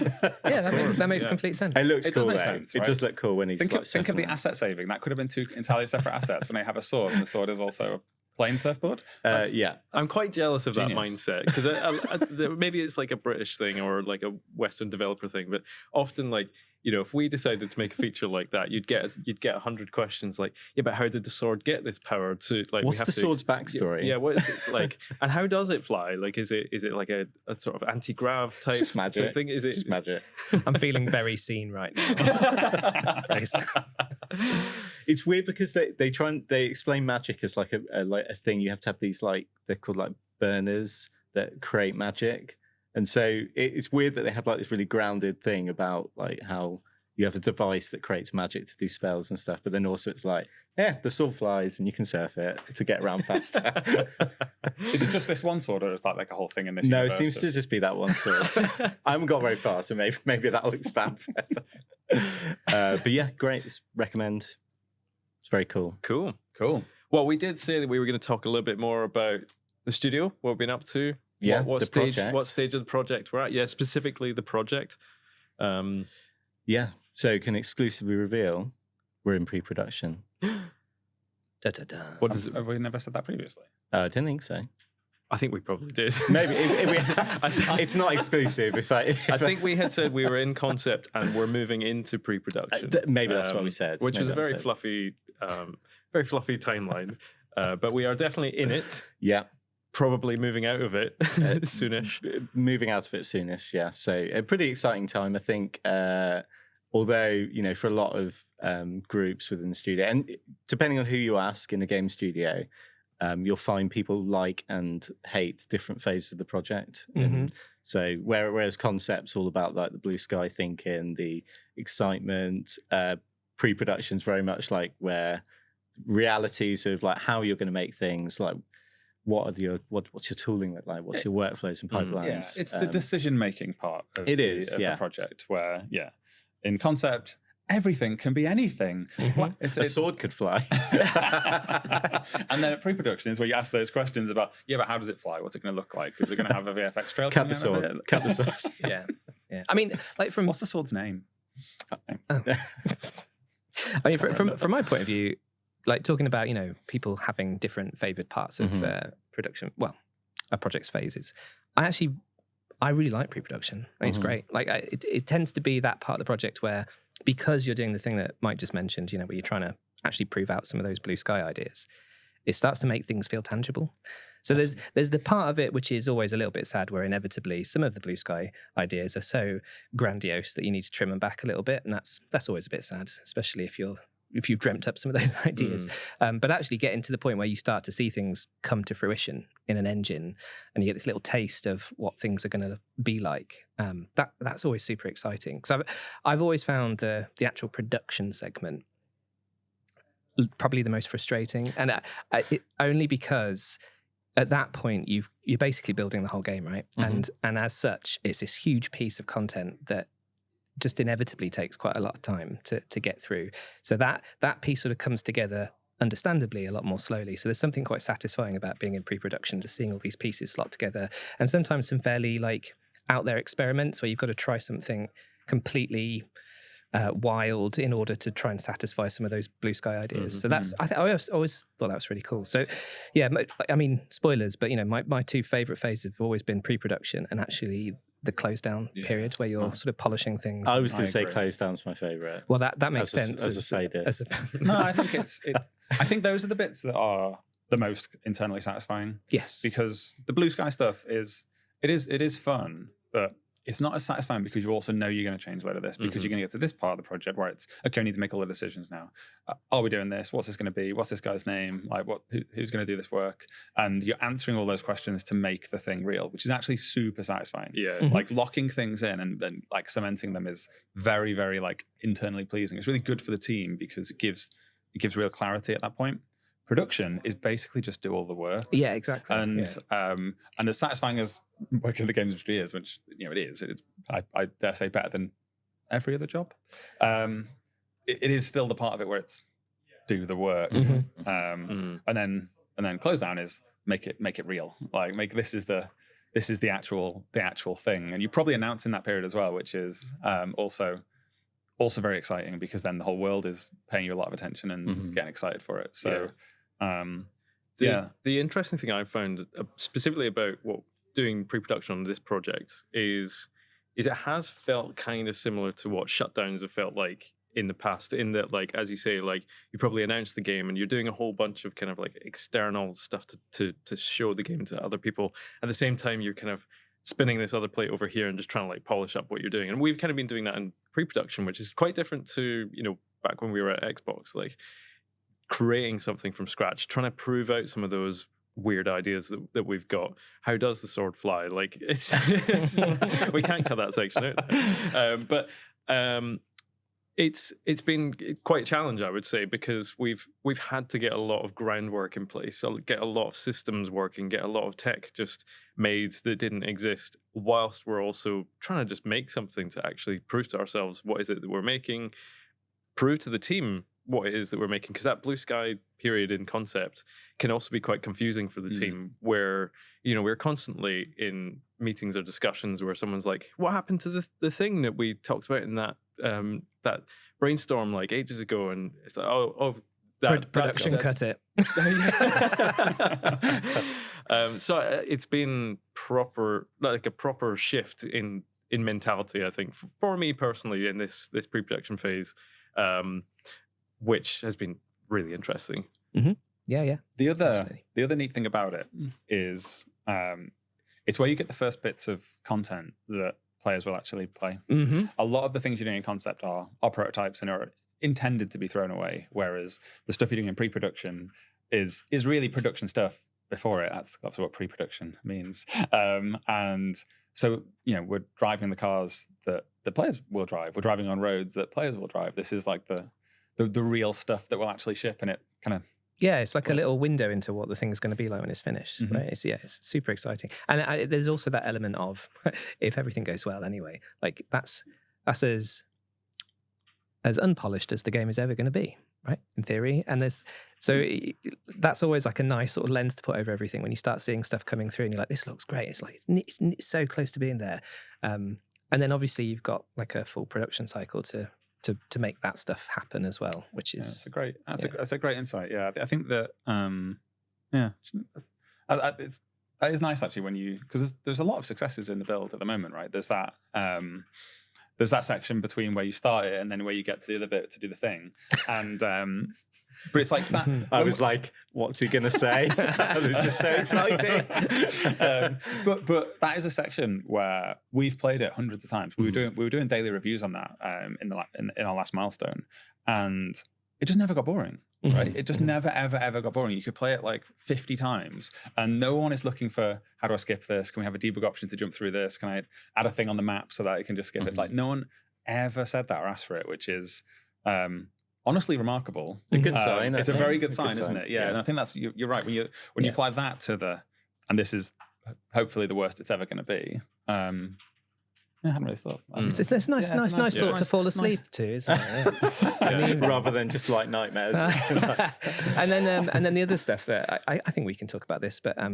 Yeah, that makes complete sense. It looks cool, does though. make sense, It right? does look cool when he's Think of the surfing. asset saving. That could have been two entirely separate assets when they have a sword, and the sword is also a plain surfboard. I'm quite jealous of genius. that mindset because maybe it's like a British thing or like a Western developer thing, but often like, you know, if we decided to make a feature like that, you'd get 100 questions like, yeah, but how did the sword get this power to like? What's the sword's backstory? Yeah, what is it like, and how does it fly? Like, is it like a sort of anti-grav type? It's just magic. thing? Is it Just magic? I'm feeling very seen right now. It's weird because they explain magic as like a thing. You have to have these like, they're called like burners that create magic. And so it's weird that they have like this really grounded thing about like how you have a device that creates magic to do spells and stuff. But then also it's like, yeah, the sword flies and you can surf it to get around faster. Is it just this one sword, or is that like a whole thing in this? No, it universe seems of- to just be that one sword. I haven't got very far, so maybe that'll expand further. But yeah, great. Recommend. It's very cool. Cool. Well, we did say that we were going to talk a little bit more about the studio, what we've been up to. Yeah, what the stage? project. What stage of the project we're at? Yeah, specifically the project. Yeah, so can exclusively reveal we're in pre-production. Da-da-da. What does it? Have we never said that previously? I don't think so. I think we probably did. Maybe it's not exclusive. I think we had said we were in concept and we're moving into pre-production. Maybe that's what we said. Which Maybe was a that's very it. very fluffy timeline. But we are definitely in it. Yeah, Probably moving out of it soonish. moving out of it soonish. Yeah, so a pretty exciting time, I think. Although, you know, for a lot of groups within the studio, and depending on who you ask in a game studio, you'll find people like and hate different phases of the project. And so whereas concept's all about like the blue sky thinking, the excitement, pre-production's very much like where realities of like how you're going to make things, like what's your tooling look like, what's your workflows and pipelines. Yeah, it's the decision-making part of, It is, of yeah. the project where, in concept, everything can be anything. A sword could fly. And then at pre-production is where you ask those questions about, but how does it fly? What's it going to look like? Is it going to have a VFX trail? Cut the coming out of sword. it? Cut the sword. Yeah. I mean, like from What's the sword's name? I mean, from my point of view, like talking about, you know, people having different favored parts of production, well, a project's phases. I really like pre-production. I think it's great. Like it tends to be that part of the project where, because you're doing the thing that Mike just mentioned, you know, where you're trying to actually prove out some of those blue sky ideas, it starts to make things feel tangible. So there's the part of it which is always a little bit sad, where inevitably some of the blue sky ideas are so grandiose that you need to trim them back a little bit, and that's always a bit sad, especially if you've dreamt up some of those ideas. But actually getting to the point where you start to see things come to fruition in an engine, and you get this little taste of what things are going to be like. That's always super exciting. So I've always found the actual production segment probably the most frustrating, and only because at that point you're basically building the whole game, right? And as such, it's this huge piece of content that just inevitably takes quite a lot of time to get through. So that piece sort of comes together understandably a lot more slowly. So there's something quite satisfying about being in pre-production, just seeing all these pieces slot together, and sometimes some fairly like out there experiments where you've got to try something completely wild in order to try and satisfy some of those blue sky ideas. So that's I always thought that was really cool. So yeah, I mean, spoilers, but you know, my two favorite phases have always been pre-production and actually the close down period where you're sort of polishing things. I was going to say agree. close down's my favorite. Well, that makes sense As a sadist. No, I think I think those are the bits that are the most internally satisfying. Yes, Because the blue sky stuff is fun, but it's not as satisfying because you also know you're going to change a lot of this, because you're going to get to this part of the project where it's, okay, I need to make all the decisions now. Are we doing this? What's this going to be? What's this guy's name? Like, who's going to do this work? And you're answering all those questions to make the thing real, which is actually super satisfying. Yeah. Like locking things in and like cementing them is very, very like internally pleasing. It's really good for the team because it gives real clarity at that point. Production is basically just do all the work. yeah, exactly. And as satisfying as working in the games industry is, which you know it is, I dare say better than every other job. It is still the part of it where it's do the work, and then close down is make it real. Like this is the actual thing, and you probably announce in that period as well, which is also very exciting because then the whole world is paying you a lot of attention and getting excited for it. So the interesting thing I've found specifically about doing pre-production on this project is it has felt kind of similar to what shutdowns have felt like in the past, in that, like, as you say, like, you probably announce the game and you're doing a whole bunch of kind of like external stuff to show the game to other people. At the same time, you're kind of spinning this other plate over here and just trying to like polish up what you're doing. And we've kind of been doing that in pre-production, which is quite different to, back when we were at Xbox, like creating something from scratch, trying to prove out some of those weird ideas that we've got. How does the sword fly? Like it's we can't cut that section out there. But it's been quite a challenge, I would say, because we've had to get a lot of groundwork in place, so get a lot of systems working, get a lot of tech just made that didn't exist, whilst we're also trying to just make something to actually prove to ourselves what is it that we're making, prove to the team what it is that we're making, because that blue sky period in concept can also be quite confusing for the team, where we're constantly in meetings or discussions where someone's like, what happened to the thing that we talked about in that brainstorm like ages ago, and it's like, production cut it. So it's been a proper shift in mentality, I think, for me personally in this pre-production phase, which has been really interesting. Yeah. The other neat thing about it is it's where you get the first bits of content that players will actually play. A lot of the things you're doing in concept are prototypes and are intended to be thrown away, whereas the stuff you're doing in pre-production is really production stuff before it. That's what pre-production means. And so, we're driving the cars that the players will drive. We're driving on roads that players will drive. This is like the real stuff that will actually ship, and it kind of... Yeah, it's like a little window into what the thing's going to be like when it's finished. Right? It's super exciting. And there's also that element of, if everything goes well anyway, like that's as unpolished as the game is ever going to be, right? In theory. And that's always like a nice sort of lens to put over everything when you start seeing stuff coming through and you're like, this looks great. It's like, it's so close to being there. And then obviously you've got like a full production cycle to make that stuff happen as well, which is that's a great insight. Yeah, I think that that is nice actually when because there's a lot of successes in the build at the moment, right? There's that section between where you start it and then where you get to the other bit to do the thing, and but it's like that. I was like, what's he gonna say? This is so exciting. But that is a section where we've played it hundreds of times. We were doing daily reviews on that in our last milestone, and it just never got boring. Right? It just never ever got boring. You could play it like 50 times, and no one is looking for, how do I skip this? Can we have a debug option to jump through this? Can I add a thing on the map so that I can just skip it? Like, no one ever said that or asked for it, which is honestly remarkable. A good sign. It's a very good sign, isn't it? Yeah, and I think that's you're right when you apply that to and this is hopefully the worst it's ever going to be. I hadn't really thought. It's a nice thought to fall asleep to, isn't it? Rather than just like nightmares. And then the other stuff that I think we can talk about this, but I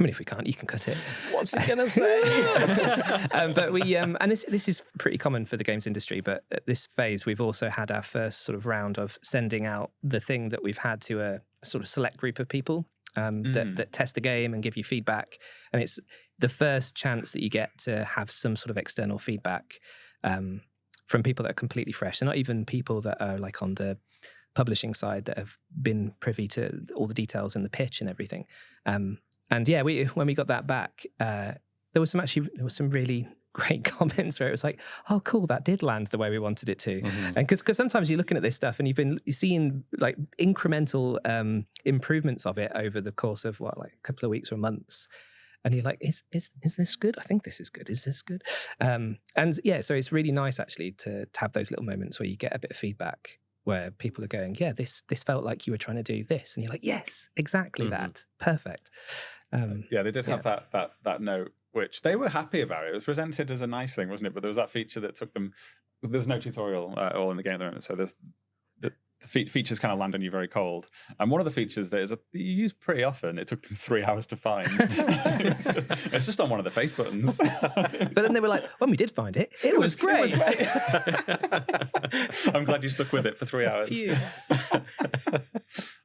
mean, if we can't, you can cut it. What's he gonna say? But we and this is pretty common for the games industry. But at this phase, we've also had our first sort of round of sending out the thing that we've had to a sort of select group of people that test the game and give you feedback. And it's the first chance that you get to have some sort of external feedback from people that are completely fresh. They're not even people that are like on the publishing side that have been privy to all the details and the pitch and everything. And yeah, when we got that back, there was some really great comments where it was like, oh, cool, that did land the way we wanted it to. And because sometimes you're looking at this stuff and you're seeing like incremental improvements of it over the course of a couple of weeks or months. And you're like, is this good? I think this is good. Is this good? And yeah, so it's really nice actually to have those little moments where you get a bit of feedback where people are going, yeah, this felt like you were trying to do this. And you're like, yes, exactly that. Perfect. Yeah, they did have that note, which they were happy about. It was presented as a nice thing, wasn't it? But there was that feature that took them. There's no tutorial at all in the game at the moment, so the features kind of land on you very cold. And one of the features that you use pretty often, it took them 3 hours to find. It's just on one of the face buttons. But then they were like, when we did find it, it was great. I'm glad you stuck with it for 3 hours.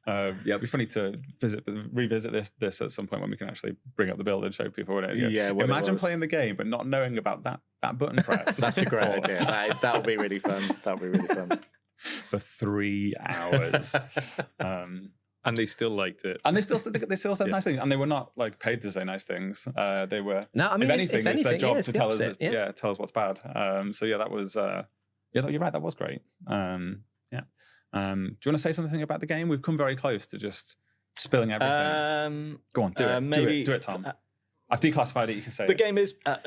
It'd be funny to revisit this at some point when we can actually bring up the build and show people what it is. Yeah, imagine playing the game but not knowing about that button press. That's a great idea. That would be really fun. That would be really fun. For 3 hours. And they still liked it. And they still said nice things. And they were not like paid to say nice things. They were, no, I mean, if anything, it's their job to tell us tell us what's bad. That was you're right, that was great. Do you want to say something about the game? We've come very close to just spilling everything. Go on, do it. Maybe, do it, Tom. I've declassified it, you can say the game is no.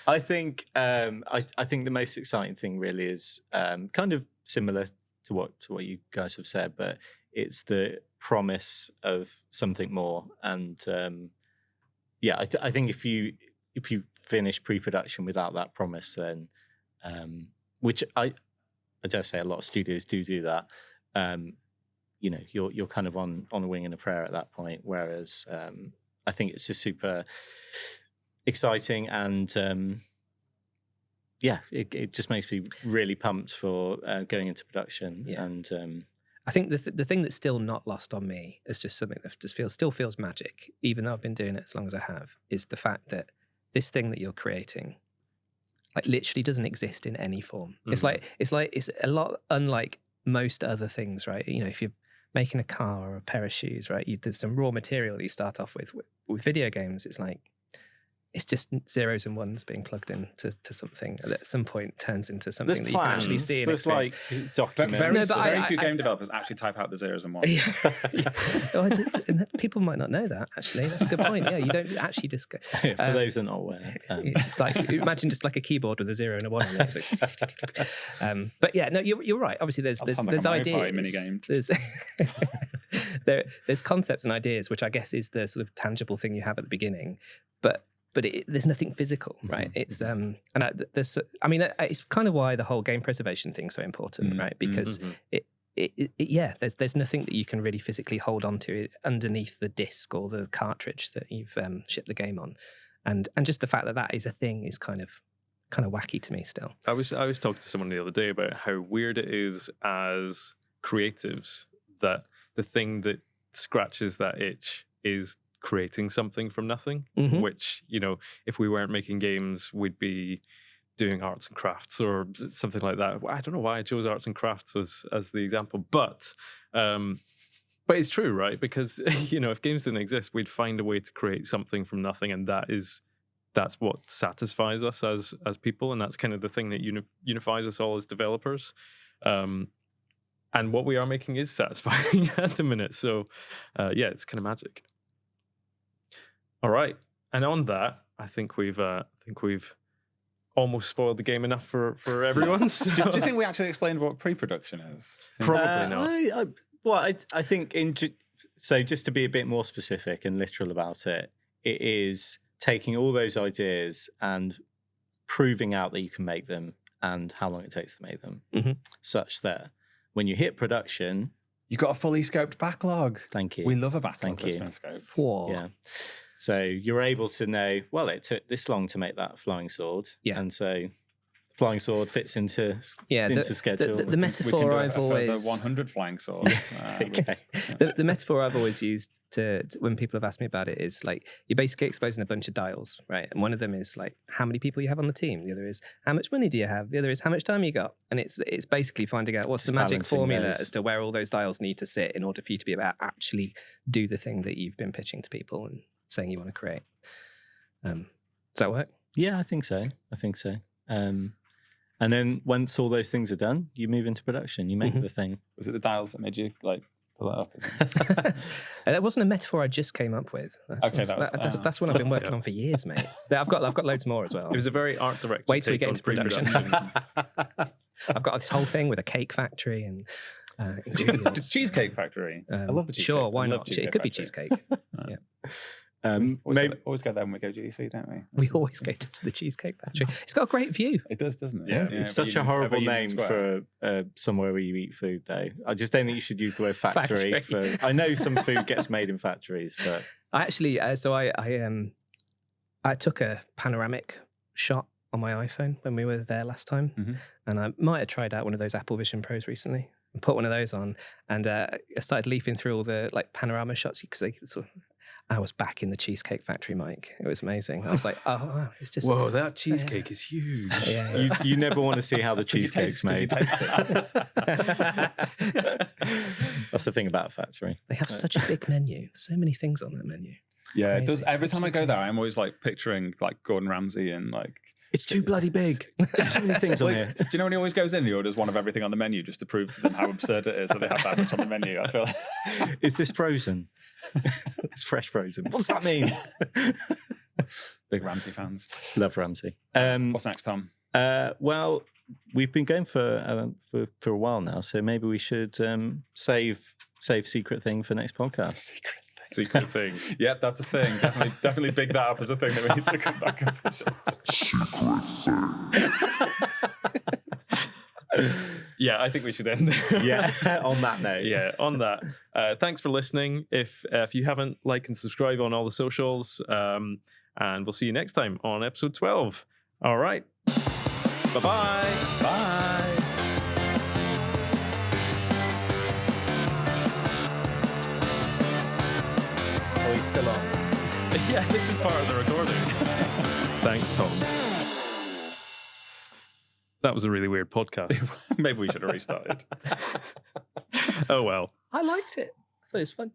I think the most exciting thing really is kind of similar to what you guys have said, but it's the promise of something more. And I think if you finish pre-production without that promise, then which I dare say a lot of studios do that. You're kind of on a wing and a prayer at that point. Whereas I think it's just super exciting, and it just makes me really pumped for going into production. Yeah. And I think the thing that's still not lost on me is just something that just still feels magic, even though I've been doing it as long as I have, is the fact that this thing that you're creating, like, literally doesn't exist in any form. Mm-hmm. It's a lot unlike most other things, right? If you're making a car or a pair of shoes, right? There's some raw material that you start off with. With video games, it's like, it's just zeros and ones being plugged into something that at some point turns into something that you can actually see. There's like documents. Very few game developers actually type out the zeros and ones. People might not know that, actually. That's a good point. Yeah, you don't actually just go. For those that are not aware. Like, imagine just like a keyboard with a 0 and a 1 on it. But yeah, no, you're right. Obviously, there's ideas. There's concepts and ideas, which I guess is the sort of tangible thing you have at the beginning. But there's nothing physical, right? It's it's kind of why the whole game preservation thing's so important, right? Because there's nothing that you can really physically hold on to underneath the disc or the cartridge that you've shipped the game on, and just the fact that is a thing is kind of wacky to me still. I was talking to someone the other day about how weird it is as creatives that the thing that scratches that itch is creating something from nothing, which, if we weren't making games, we'd be doing arts and crafts or something like that. I don't know why I chose arts and crafts as the example, but it's true, right? Because, if games didn't exist, we'd find a way to create something from nothing, and that's what satisfies us as people, and that's kind of the thing that unifies us all as developers. And what we are making is satisfying at the minute. So, it's kind of magic. All right, and on that, I think we've almost spoiled the game enough for everyone. So. Do you think we actually explained what pre-production is? Probably not. I think just to be a bit more specific and literal about it, it is taking all those ideas and proving out that you can make them and how long it takes to make them, such that when you hit production, you've got a fully scoped backlog. Thank you. We love a backlog that's been scoped. Yeah. So you're able to know, well, it took this long to make that flying sword. Yeah. And so flying sword fits into schedule. The metaphor I've always... 100 flying swords. The metaphor I've always used to when people have asked me about it is like, you're basically exposing a bunch of dials, right? And one of them is like, how many people you have on the team. The other is, how much money do you have? The other is, how much time you got? And it's basically finding out what's the magic formula as to where all those dials need to sit in order for you to be able to actually do the thing that you've been pitching to people and saying you want to create. Does that work? Yeah, I think so. And then once all those things are done, you move into production. You make the thing. Was it the dials that made you like pull it up? That wasn't a metaphor I just came up with. That's one I've been working on for years, mate. I've got loads more as well. It was a very art directed. Wait till we get into production. I've got this whole thing with a cake factory and ingredients. Cheesecake Factory. I love the Sure, cheesecake. why I love not? Cheesecake It could be Factory. cheesecake. Always go there when we go GDC, don't we? We always go to the Cheesecake Factory. It's got a great view. It does, doesn't it? Yeah. It's over such a Union- horrible over Union name Square. for somewhere where you eat food, though. I just don't think you should use the word factory. Factory. I know some food gets made in factories, but I actually, I took a panoramic shot on my iPhone when we were there last time, Mhm. and I might have tried out one of those Apple Vision Pros recently. And put one of those on, and I started leafing through all the like panorama shots because they sort of. I was back in the Cheesecake Factory, Mike. It was amazing. I was like, oh, wow, it's just Whoa, that cheesecake is huge. Yeah. you never want to see how the Could you cheesecake's taste- could you made. taste it? That's the thing about a factory. They have such a big menu. So many things on that menu. Yeah, it does. Crazy. Every time I go there, Crazy. I'm always like picturing like Gordon Ramsay and like. It's too bloody big. There's too many things on Like, here. do you know when he always goes in and he orders one of everything on the menu just to prove to them how absurd it is that they have that much on the menu? I feel like Is this frozen? It's fresh frozen. What's that mean? big Ramsay fans. Love Ramsey. What's next, Tom? Well, we've been going for a while now, so maybe we should save secret thing for next podcast. Secret thing. Yeah, that's a thing. Definitely big that up as a thing that we need to come back and visit. Secret thing. Yeah, I think we should end there. Yeah. On that note. Yeah, on that. Thanks for listening. If you haven't, like and subscribe on all the socials. And we'll see you next time on episode 12. All right. Bye-bye. Bye. Oh, he's still on. Yeah, this is part of the recording. Thanks, Tom. That was a really weird podcast. Maybe we should have restarted. Oh, well. I liked it. I thought it was fun.